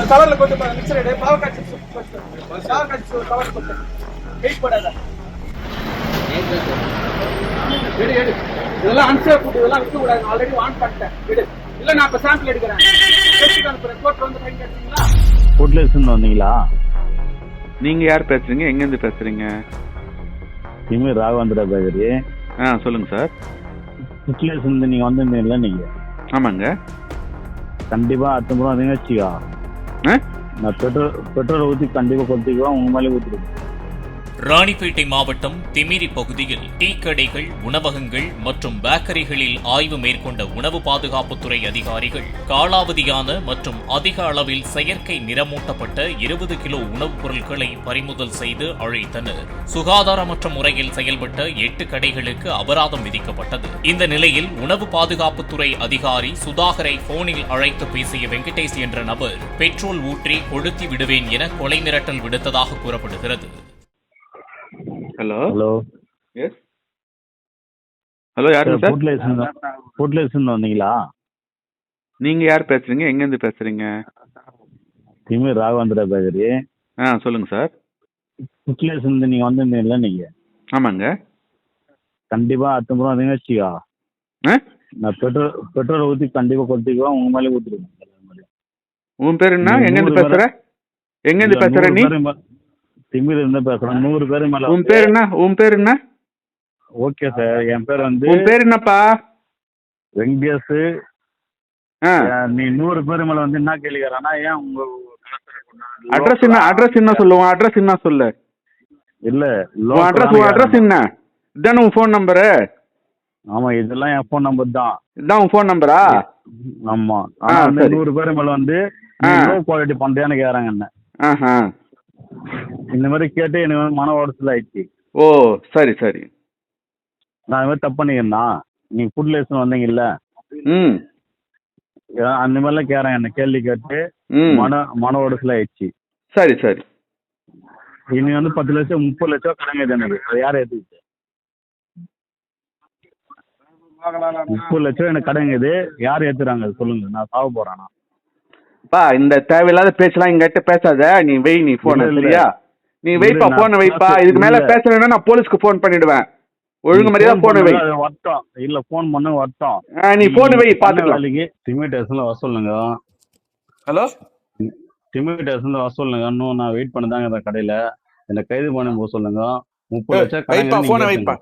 கவர்ல கொண்டு போய் மிக்சர் எடு பாவக்காய் சிப்ஸ் பாவக்காய் சிப்ஸ் கவர் போட்டு வெயிட் போடாத எடு எடு இதெல்லாம் அன்சேஃப் ஃபுட் இதெல்லாம் விற்க கூடாது ஆல்ரெடி வான் பண்ணிட்டேன் எடு இல்ல நான் இப்ப சாம்பிள் எடுக்கிறேன் டெஸ்ட் அனுப்புறேன் கோட் வந்து டைம் கேட்டீங்களா ஃபுட்ல இருந்து வந்தீங்களா? நீங்க யார் பேசுறீங்க? எங்க இருந்து பேசுறீங்க? திமிர் ராகவேந்திரா பேக்கரி. சொல்லுங்க சார். ஃபுட்ல இருந்து நீங்க வந்திருந்தீங்களா? நீங்க ஆமாங்க. கண்டிப்பா அடுத்த முறை வந்தீங்க வச்சுக்கா நான் பெட்ரோல் ஊற்றி கண்டிப்பா கொத்திக்குவேன், உங்க மேலே ஊற்றிடுவேன். ராணிப்பேட்டை மாவட்டம் திமிரி பகுதியில் டீ கடைகள், உணவகங்கள் மற்றும் பேக்கரிகளில் ஆய்வு மேற்கொண்ட உணவு பாதுகாப்புத்துறை அதிகாரிகள் காலாவதியான மற்றும் அதிக அளவில் செயற்கை நிறமூட்டப்பட்ட 20 கிலோ உணவுப் பொருட்களை பறிமுதல் செய்து அழைத்தனர். சுகாதாரமற்ற முறையில் செயல்பட்ட 8 கடைகளுக்கு அபராதம் விதிக்கப்பட்டது. இந்த நிலையில் உணவு பாதுகாப்புத்துறை அதிகாரி சுதாகரை போனில் அழைத்து பேசிய வெங்கடேஷ் என்ற நபர் பெட்ரோல் ஊற்றி கொளுத்தி விடுவேன் என கொலை மிரட்டல் விடுத்ததாக கூறப்படுகிறது. ஹலோ ஹலோ எஸ் ஹலோ யாருங்க சார்? ஃபுட்ல இருந்து வந்தீங்களா? நீங்க யார் பேசுறீங்க? எங்க இருந்து பேசுறீங்க? திமிர் ராகவேந்திரா பேக்கரி. சொல்லுங்க சார். ஃபுட்ல இருந்து நீங்க வந்திருந்தீங்களா? நீங்க ஆமாங்க. கண்டிப்பா அடுத்த முறை வந்தீங்க வச்சுக்கா நான் பெட்ரோல் ஊற்றி கண்டிப்பா கொத்திக்குவேன், உங்க மேலே ஊற்றிடுவேன். உன் பேர் என்ன? எங்க இருந்து பேசுற? எங்க இருந்து பேசுற நீ? திமிர் இருந்து பேசுறேன். 100 பேர் மேல. உன் பேர் என்ன? உன் பேர் என்ன? ஓகே சார், என் பேர் வந்து உன் பேர் என்னப்பா? வெங்கடேஷ். நீ 100 பேர் மேல வந்து என்ன கேள்விக்கிறானா? ஏன் உங்க அட்ரஸ் என்ன? அட்ரஸ் என்ன சொல்லுவோம்? அட்ரஸ் என்ன சொல்லு? இல்ல அட்ரஸ் என்ன? இதானே உன் ஃபோன் நம்பரு? ஆமா, இதெல்லாம் என் ஃபோன் நம்பர் தான். இதான் உன் ஃபோன் நம்பரா? ஆமா. 100 பேர் மேல வந்து லோ குவாலிட்டி பண்றியான்னு கேக்குறாங்க என்ன. இந்த மாதிரி கேட்டு எனக்கு வந்து மன உடச்சல் ஆயிடுச்சு. ஓ சரி சரி. நான் அது மாதிரி தப்பு பண்ணிக்கிறேன்னா நீங்க ஃபுட்ல இருந்து வந்தீங்கல்ல, அந்த மாதிரிலாம் கேட்றாங்க என்ன கேள்வி கேட்டு மன உடச்சல் ஆயிடுச்சு. சரி சரி. இனி வந்து 10 லட்சம் 30 லட்சம் கடங்குது எனக்கு. அது யாரை ஏற்றுக்கிச்சு? 30 லட்சம் எனக்கு கடங்குது, யார் ஏத்துறாங்க சொல்லுங்க? நான் சாவ போறானா? இந்த தேவையில்லாத பேச்செல்லாம் இங்கிட்ட பேசாத. நீ வெய், நீ போன சரியா? நீ வெய்ப்பா, போன வைப்பா. இதுக்கு மேல பேசலன்னா நான் போலீஸ்க்கு போன் பண்ணிடுவேன். ஒழுங்கு மரியாதை போன வை. வட்டம் இல்ல, போன் பண்ண வட்டம். நீ போன் வை, பாத்துக்கலாம். திமிர் ஸ்டேஷன்ல வர சொல்லுங்க. ஹலோ, திமிர் ஸ்டேஷன்ல வர சொல்லுங்க. இன்னும் நான் வெயிட் பண்ணதாங்க அந்த கடையில. என்ன கைது பண்ண போக சொல்லுங்க. 30 லட்சம் போன வைப்பா.